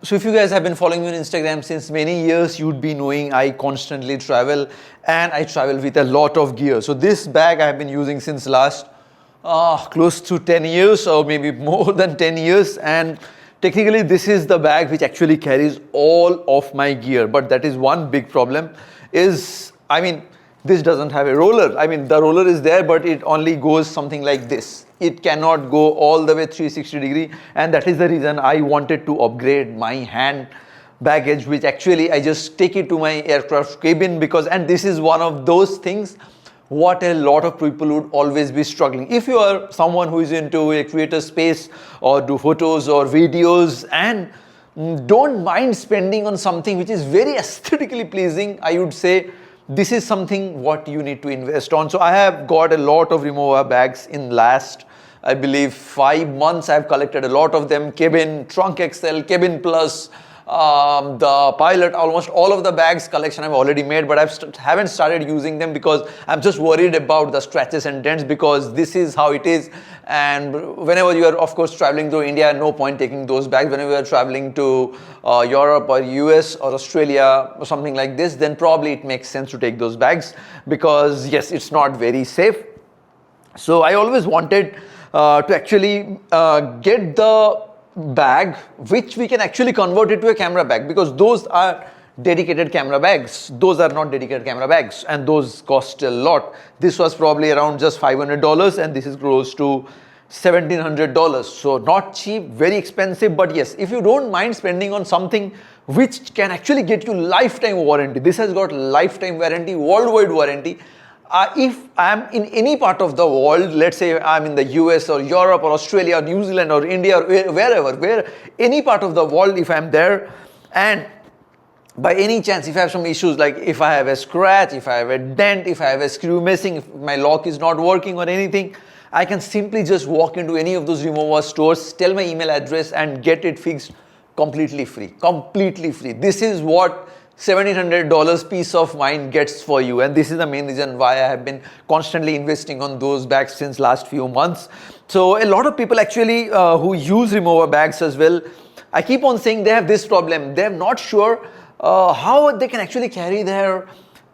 So if you guys have been following me on Instagram since many years, you'd be knowing I constantly travel and I travel with a lot of gear. So this bag I have been using since last close to 10 years or maybe more than 10 years, and technically this is the bag which actually carries all of my gear. But that is one big problem is, this doesn't have a roller. The roller is there, but it only goes something like this. It cannot go all the way 360 degree, and that is the reason I wanted to upgrade my hand baggage, which actually I just take it to my aircraft cabin and this is one of those things what a lot of people would always be struggling. If you are someone who is into a creator space or do photos or videos and don't mind spending on something which is very aesthetically pleasing, I would say this is something what you need to invest on. So I have got a lot of Rimowa bags in last, I believe, 5 months. I've collected a lot of them: Cabin, Trunk XL, Cabin Plus, the Pilot, almost all of the bags collection I've already made, but I haven't started using them because I'm just worried about the scratches and dents, because this is how it is. And whenever you are, of course, traveling to India, no point taking those bags. Whenever you are traveling to Europe or US or Australia or something like this, then probably it makes sense to take those bags, because yes, it's not very safe. So I always wanted to actually get the bag which we can actually convert it to a camera bag, because those are dedicated camera bags. Those are not dedicated camera bags, and those cost a lot. This was probably around just $500, and this is close to $1,700. So not cheap, very expensive. But yes, if you don't mind spending on something which can actually get you lifetime warranty, this has got lifetime warranty, worldwide warranty. If I'm in any part of the world, let's say I'm in the US or Europe or Australia or New Zealand or India or where any part of the world, if I'm there, and by any chance if I have some issues, like if I have a scratch, if I have a dent, if I have a screw missing, if my lock is not working or anything, I can simply just walk into any of those Rimowa stores, tell my email address and get it fixed completely free. Completely free. This is what $1,700 peace of mind gets for you, and this is the main reason why I have been constantly investing on those bags since last few months. So a lot of people actually who use Rimowa bags as well, I keep on saying they have this problem. They're not sure how they can actually carry their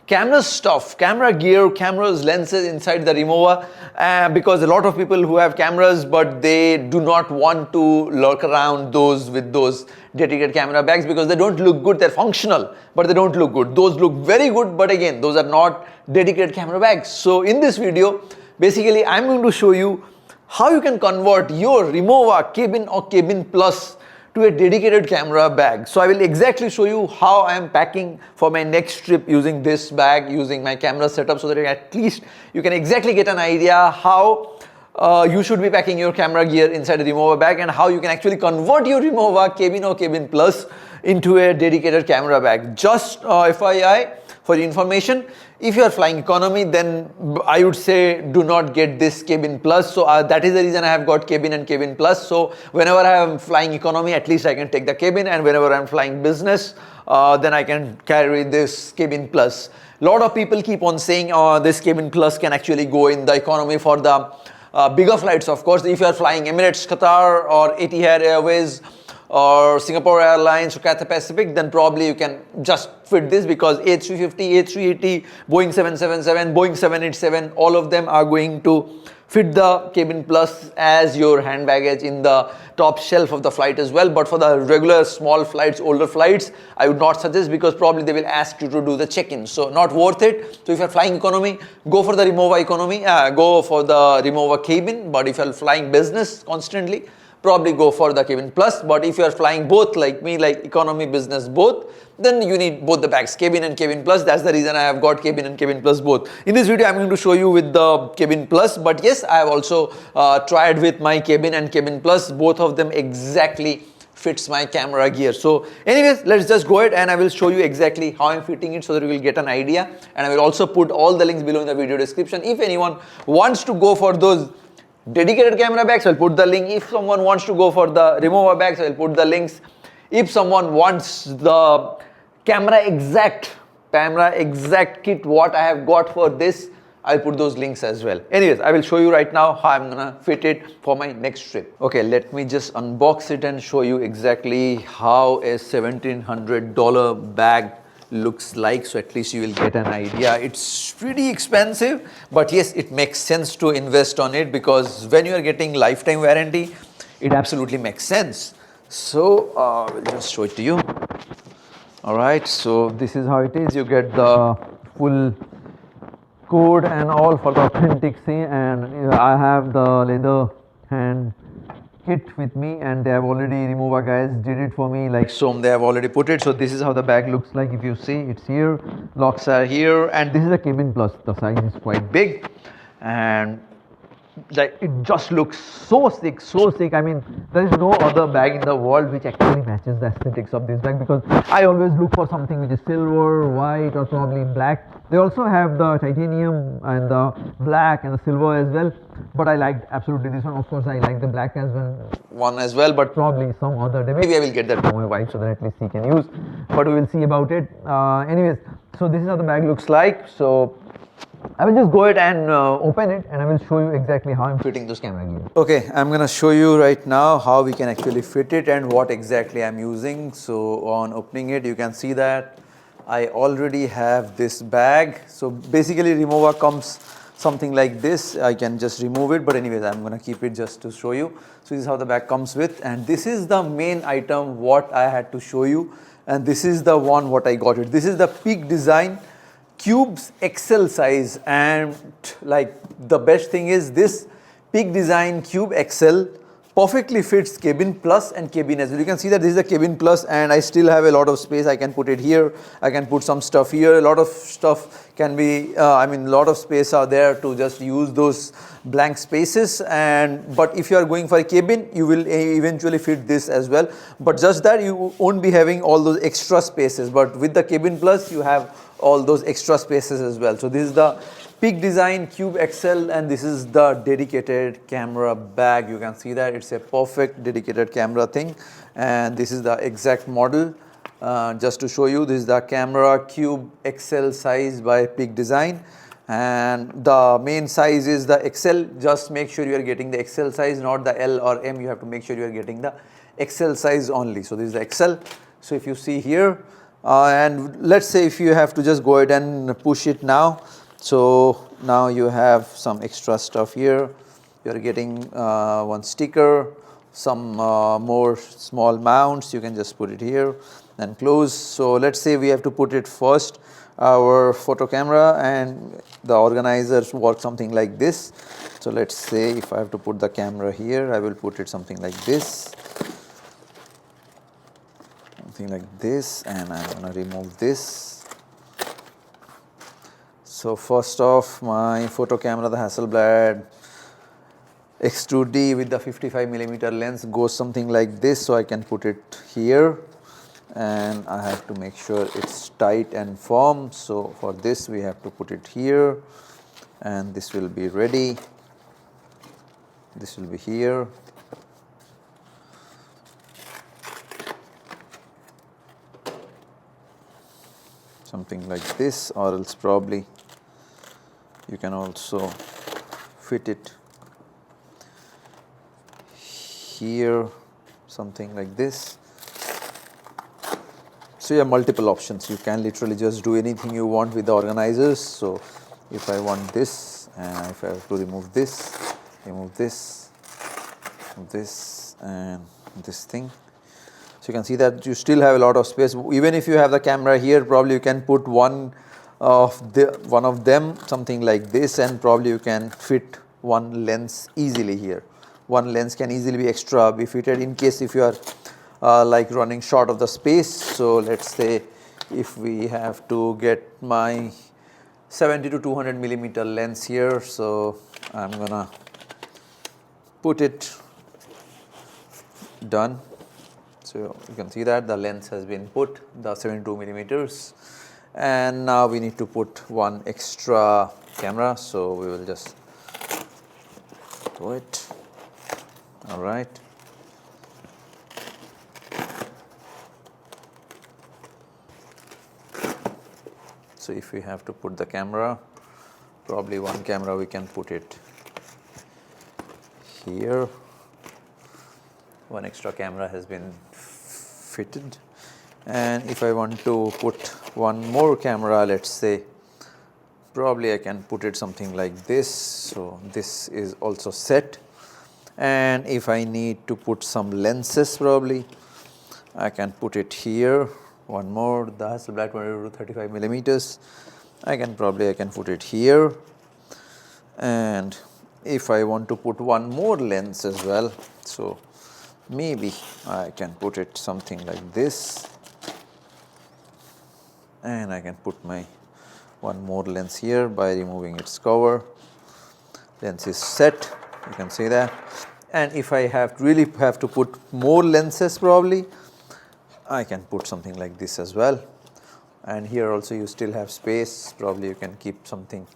camera stuff, camera gear, cameras, lenses inside the Rimowa, because a lot of people who have cameras but they do not want to lurk around those with those dedicated camera bags because they don't look good. They're functional, but they don't look good. Those look very good, but again, those are not dedicated camera bags. So in this video, basically I'm going to show you how you can convert your Rimowa Cabin or Cabin Plus to a dedicated camera bag. So I will exactly show you how I am packing for my next trip using this bag, using my camera setup, so that at least you can exactly get an idea how you should be packing your camera gear inside a Rimowa bag, and how you can actually convert your Rimowa Cabin or Cabin Plus into a dedicated camera bag. Just FYI for your information, if you are flying economy, then I would say do not get this Cabin Plus. So that is the reason I have got Cabin and Cabin Plus. So whenever I am flying economy, at least I can take the Cabin, and whenever I am flying business, then I can carry this Cabin Plus. A lot of people keep on saying this Cabin Plus can actually go in the economy for the bigger flights. Of course, if you are flying Emirates, Qatar or Etihad Airways or Singapore Airlines or Cathay Pacific, then probably you can just fit this, because A350, A380, Boeing 777, Boeing 787, all of them are going to fit the Cabin Plus as your hand baggage in the top shelf of the flight as well. But for the regular small flights, older flights, I would not suggest, because probably they will ask you to do the check-in, so not worth it. So if you're flying economy, go for the Rimowa economy, go for the Rimowa Cabin. But if you're flying business constantly, probably go for the Cabin Plus. But if you are flying both like me, like economy, business, both, then you need both the bags, Cabin and Cabin Plus. That's the reason I have got Cabin and Cabin Plus both. In this video, I'm going to show you with the Cabin Plus, but yes, I have also tried with my Cabin and Cabin Plus. Both of them exactly fits my camera gear. So anyways, let's just go ahead and I will show you exactly how I'm fitting it, so that you will get an idea. And I will also put all the links below in the video description. If anyone wants to go for those dedicated camera bags, I'll put the link. If someone wants to go for the Rimowa bags, I'll put the links. If someone wants the camera exact kit what I have got for this, I'll put those links as well. Anyways, I will show you right now how I'm gonna fit it for my next trip. Okay, let me just unbox it and show you exactly how a $1,700 bag looks like, so at least you will get an idea. It's pretty expensive, but yes, it makes sense to invest on it, because when you are getting lifetime warranty, it absolutely makes sense. So we'll just show it to you. All right, so this is how it is. You get the full code and all for the authenticity, and I have the leather hand kit with me, and they have already, Rimowa guys did it for me, like so they have already put it. So this is how the bag looks like. If you see, it's here, locks are here, and this is a Cabin Plus. The size is quite big, and like it just looks so sick, so sick. I mean, there is no other bag in the world which actually matches the aesthetics of this bag, because I always look for something which is silver, white, or probably black. They also have the titanium and the black and the silver as well, but I liked absolutely this one. Of course, I like the black as well, one as well, but probably some other day maybe I will get that for my wife, so that at least he can use, but we will see about it. Anyways, so this is how the bag looks like. So I will just go ahead and open it, and I will show you exactly how I'm fitting this camera gear. Okay, I'm gonna show you right now how we can actually fit it and what exactly I'm using. So on opening it, you can see that I already have this bag. So basically Rimowa comes something like this. I can just remove it, but anyways, I'm gonna keep it just to show you. So this is how the bag comes with, and this is the main item what I had to show you, and this is the one what I got it. This is the Peak Design Cubes XL size, and like the best thing is this Peak Design Cube XL perfectly fits Cabin Plus and Cabin as well. You can see that this is the Cabin Plus, and I still have a lot of space. I can put it here, I can put some stuff here. A lot of stuff can be I mean, a lot of space are there to just use those blank spaces. And but if you are going for a cabin, you will eventually fit this as well, but just that you won't be having all those extra spaces. But with the Cabin Plus, you have all those extra spaces as well. So this is the Peak Design Cube XL, and this is the dedicated camera bag. You can see that it's a perfect dedicated camera thing, and this is the exact model. Just to show you, this is the camera Cube XL size by Peak Design, and the main size is the XL. Just make sure you are getting the XL size, not the L or M. You have to make sure you are getting the XL size only. So this is the XL. So if you see here, and let's say if you have to just go ahead and push it now, so now you have some extra stuff here. You are getting one sticker, some more small mounts. You can just put it here and close. So let's say we have to put it first, our photo camera, and the organizers work something like this. So let's say if I have to put the camera here, I will put it something like this. Like this, and I'm gonna remove this. So first off, my photo camera, the Hasselblad X2D with the 55mm lens, goes something like this. So I can put it here, and I have to make sure it's tight and firm. So for this we have to put it here, and this will be ready. This will be here. Something like this, or else probably you can also fit it here, something like this. So you have multiple options. You can literally just do anything you want with the organizers. So if I want this, and if I have to remove this, and this thing. So you can see that you still have a lot of space. Even if you have the camera here, probably you can put one of them, something like this, and probably you can fit one lens easily here. One lens can easily be fitted in case if you are like running short of the space. So let's say if we have to get my 70 to 200mm lens here, so I'm gonna put it done. So you can see that the lens has been put, the 72mm, and now we need to put one extra camera. So we will just do it. All right. So if we have to put the camera, probably one camera we can put it here. One extra camera has been fitted, and if I want to put one more camera, let's say, probably I can put it something like this. So this is also set, and if I need to put some lenses, probably I can put it here. One more, the Hasselblad 22 to 35 millimeters. I can put it here, and if I want to put one more lens as well, so maybe I can put it something like this, and I can put my one more lens here by removing its cover. Lens is set, you can see that. And if I really have to put more lenses, probably I can put something like this as well. And here also you still have space, probably you can keep something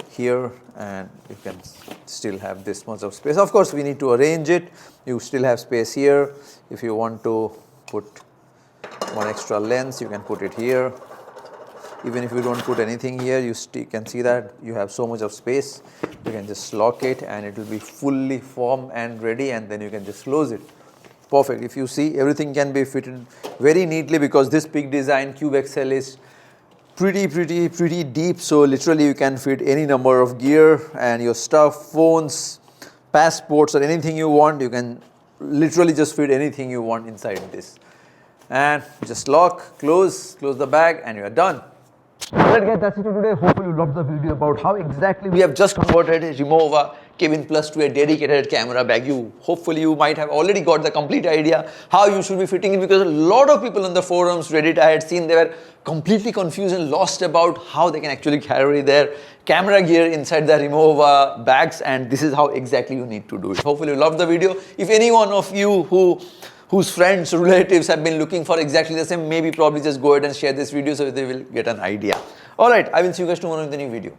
here, and you can still have this much of space. Of course, we need to arrange it. You still have space here. If you want to put one extra lens, you can put it here. Even if you don't put anything here, you can see that you have so much of space. You can just lock it and it will be fully formed and ready, and then you can just close it. Perfect. If you see, everything can be fitted very neatly because this big design Cube XL is pretty deep. So literally you can fit any number of gear and your stuff, phones, passports, or anything you want. You can literally just fit anything you want inside this. And just lock, close the bag, and you are done. Alright guys, that's it for today. Hopefully you loved the video about how exactly we have just converted Rimowa Cabin Plus to a dedicated camera bag. Hopefully you might have already got the complete idea how you should be fitting it, because a lot of people on the forums, Reddit, I had seen, they were completely confused and lost about how they can actually carry their camera gear inside the Rimowa bags, and this is how exactly you need to do it. Hopefully you loved the video. If any one of you whose friends, relatives have been looking for exactly the same, maybe probably just go ahead and share this video so they will get an idea. Alright, I will see you guys tomorrow in the new video.